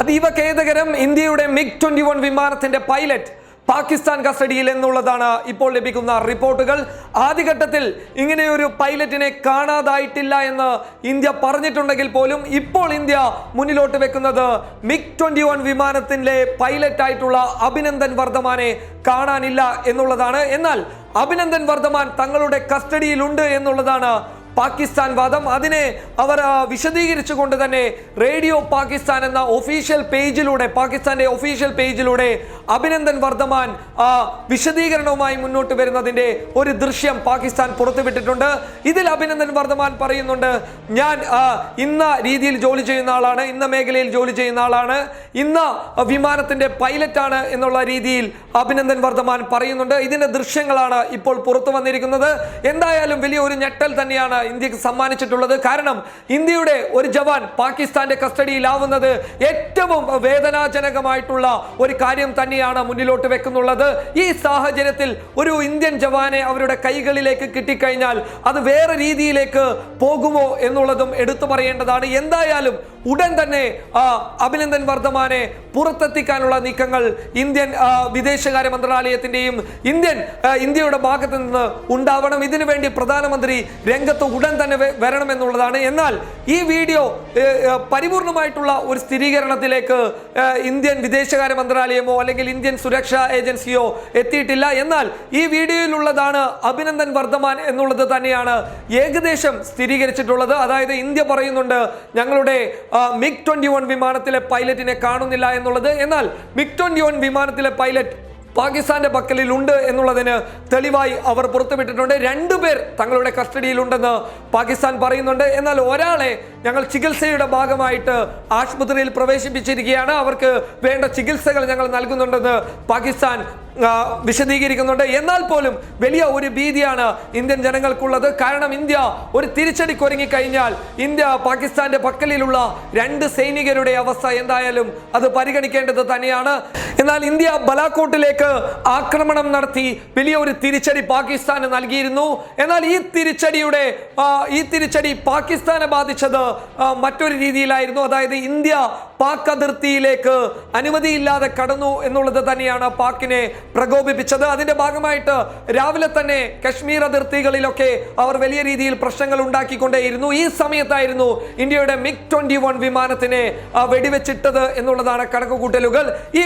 അതീവ ഖേദകരം. ഇന്ത്യയുടെ MiG-21 വിമാനത്തിന്റെ പൈലറ്റ് പാകിസ്ഥാൻ കസ്റ്റഡിയിൽ എന്നുള്ളതാണ് ഇപ്പോൾ ലഭിക്കുന്ന റിപ്പോർട്ടുകൾ. ആദ്യഘട്ടത്തിൽ ഇങ്ങനെയൊരു പൈലറ്റിനെ കാണാതായിട്ടില്ല എന്ന് ഇന്ത്യ പറഞ്ഞിട്ടുണ്ടെങ്കിൽ പോലും ഇപ്പോൾ ഇന്ത്യ മുന്നിലോട്ട് വെക്കുന്നത് MiG-21 വിമാനത്തിന്റെ പൈലറ്റ് ആയിട്ടുള്ള അഭിനന്ദൻ വർദ്ധമാനെ കാണാനില്ല എന്നുള്ളതാണ്. എന്നാൽ അഭിനന്ദൻ വർദ്ധമാൻ തങ്ങളുടെ കസ്റ്റഡിയിലുണ്ട് എന്നുള്ളതാണ് പാകിസ്ഥാൻ വാദം. അതിനെ അവർ വിശദീകരിച്ചുകൊണ്ട് തന്നെ റേഡിയോ പാകിസ്ഥാൻ എന്ന ഒഫീഷ്യൽ പേജിലൂടെ, പാകിസ്ഥാന്റെ ഒഫീഷ്യൽ പേജിലൂടെ അഭിനന്ദൻ വർദ്ധമാൻ വിശദീകരണവുമായി മുന്നോട്ട് വരുന്നതിന്റെ ഒരു ദൃശ്യം പാകിസ്ഥാൻ പുറത്തുവിട്ടിട്ടുണ്ട്. ഇതിൽ അഭിനന്ദൻ വർദ്ധമാൻ പറയുന്നുണ്ട്, ഞാൻ ഇന്ന രീതിയിൽ ജോലി ചെയ്യുന്ന ആളാണ്, ഇന്ന മേഖലയിൽ ജോലി ചെയ്യുന്ന ആളാണ്, ഇന്ന വിമാനത്തിന്റെ പൈലറ്റ് ആണ് എന്നുള്ള രീതിയിൽ അഭിനന്ദൻ വർദ്ധമാൻ പറയുന്നുണ്ട്. ഇതിന്റെ ദൃശ്യങ്ങളാണ് ഇപ്പോൾ പുറത്തു വന്നിരിക്കുന്നത്. എന്തായാലും വലിയ ഒരു ഞെട്ടൽ തന്നെയാണ് ഇന്ത്യക്ക് സമ്മാനിച്ചിട്ടുള്ളത്. കാരണം ഇന്ത്യയുടെ ഒരു ജവാൻ പാകിസ്ഥാന്റെ കസ്റ്റഡിയിലാവുന്നത് ഏറ്റവും വേദനാജനകമായിട്ടുള്ള ഒരു കാര്യം തന്നെയാണ് മുന്നിലോട്ട് വെക്കുന്നുള്ളത്. ഈ സാഹചര്യത്തിൽ ഒരു ഇന്ത്യൻ ജവാനെ അവരുടെ കൈകളിലേക്ക് കിട്ടിക്കഴിഞ്ഞാൽ അത് വേറെ രീതിയിലേക്ക് പോകുമോ എന്നുള്ളതും എടുത്തു പറയേണ്ടതാണ്. എന്തായാലും ഉടൻ തന്നെ അഭിനന്ദൻ വർദ്ധമാനെ പുറത്തെത്തിക്കാനുള്ള നീക്കങ്ങൾ ഇന്ത്യൻ വിദേശകാര്യ മന്ത്രാലയത്തിന്റെയും ഇന്ത്യയുടെ ഭാഗത്ത് നിന്ന് ഉണ്ടാവണം. ഇതിനുവേണ്ടി പ്രധാനമന്ത്രി രംഗത്ത് ഉടൻ തന്നെ വരണമെന്നുള്ളതാണ്. എന്നാൽ ഈ വീഡിയോ പരിപൂർണമായിട്ടുള്ള ഒരു സ്ഥിരീകരണത്തിലേക്ക് ഇന്ത്യൻ വിദേശകാര്യ മന്ത്രാലയമോ അല്ലെങ്കിൽ ഇന്ത്യൻ സുരക്ഷാ ഏജൻസിയോ എത്തിയിട്ടില്ല. എന്നാൽ ഈ വീഡിയോയിലുള്ളതാണ് അഭിനന്ദൻ വർദ്ധമാൻ എന്നുള്ളത് തന്നെയാണ് ഏകദേശം സ്ഥിരീകരിച്ചിട്ടുള്ളത്. അതായത് ഇന്ത്യ പറയുന്നുണ്ട് ഞങ്ങളുടെ MiG-21 വിമാനത്തിലെ പൈലറ്റിനെ കാണുന്നില്ല എന്നുള്ളത്. എന്നാൽ MiG-21 വിമാനത്തിലെ പൈലറ്റ് പാകിസ്ഥാന്റെ പക്കലിൽ ഉണ്ട് എന്നുള്ളതിന് തെളിവായി അവർ പുറത്തുവിട്ടിട്ടുണ്ട്. 2 പേർ തങ്ങളുടെ കസ്റ്റഡിയിലുണ്ടെന്ന് പാകിസ്ഥാൻ പറയുന്നുണ്ട്. എന്നാൽ ഒരാളെ ഞങ്ങൾ ചികിത്സയുടെ ഭാഗമായിട്ട് ആശുപത്രിയിൽ പ്രവേശിപ്പിച്ചിരിക്കുകയാണ്, അവർക്ക് വേണ്ട ചികിത്സകൾ ഞങ്ങൾ നൽകുന്നുണ്ടെന്ന് പാകിസ്ഥാൻ വിശദീകരിക്കുന്നുണ്ട്. എന്നാൽ പോലും വലിയ ഒരു ഭീതിയാണ് ഇന്ത്യൻ ജനങ്ങൾക്കുള്ളത്. കാരണം ഇന്ത്യ ഒരു തിരിച്ചടിക്ക് ഒരുങ്ങിക്കഴിഞ്ഞാൽ ഇന്ത്യ പാകിസ്ഥാന്റെ പക്കലിലുള്ള 2 സൈനികരുടെ അവസ്ഥ എന്തായാലും അത് പരിഗണിക്കേണ്ടത് തന്നെയാണ്. എന്നാൽ ഇന്ത്യ ബലാക്കോട്ടിലേക്ക് ആക്രമണം നടത്തി വലിയ ഒരു തിരിച്ചടി പാകിസ്ഥാന് നൽകിയിരുന്നു. എന്നാൽ ഈ തിരിച്ചടി പാകിസ്ഥാനെ ബാധിച്ചത് മറ്റൊരു രീതിയിലായിരുന്നു. അതായത് ഇന്ത്യ പാക് അതിർത്തിയിലേക്ക് അനുമതിയില്ലാതെ കടന്നു എന്നുള്ളത് തന്നെയാണ് പാക്കിനെ പ്രകോപിപ്പിച്ചത്. അതിന്റെ ഭാഗമായിട്ട് രാവിലെ തന്നെ കശ്മീർ അതിർത്തികളിലൊക്കെ അവർ വലിയ രീതിയിൽ പ്രശ്നങ്ങൾ ഉണ്ടാക്കിക്കൊണ്ടേയിരുന്നു. ഈ സമയത്തായിരുന്നു ഇന്ത്യയുടെ MiG-21 വിമാനത്തിനെ വെടിവെച്ചിട്ടത് എന്നുള്ളതാണ് കണക്കുകൂട്ടലുകൾ. ഈ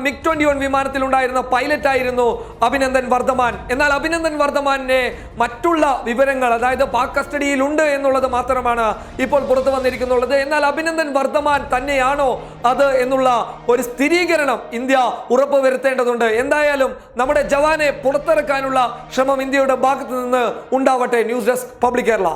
MiG-21 വിമാനത്തിൽ ഉണ്ടായിരുന്ന പൈലറ്റ് ആയിരുന്നു അഭിനന്ദൻ വർദ്ധമാൻ. എന്നാൽ അഭിനന്ദൻ വർദ്ധമാനെ മറ്റുള്ള വിവരങ്ങൾ, അതായത് പാക് കസ്റ്റഡിയിൽ ഉണ്ട് എന്നുള്ളത് മാത്രമാണ് ഇപ്പോൾ പുറത്തു വന്നിരിക്കുന്നുള്ളത്. എന്നാൽ അഭിനന്ദൻ വർദ്ധമാൻ തന്നെയാണോ അത് എന്നുള്ള ഒരു സ്ഥിരീകരണം ഇന്ത്യ ഉറപ്പുവരുത്തേണ്ടതുണ്ട്. എന്തായാലും നമ്മുടെ ജവാനെ പുറത്തിറക്കാനുള്ള ശ്രമം ഇന്ത്യയുടെ ഭാഗത്ത് നിന്ന് ഉണ്ടാവട്ടെ. News desk public Kerala.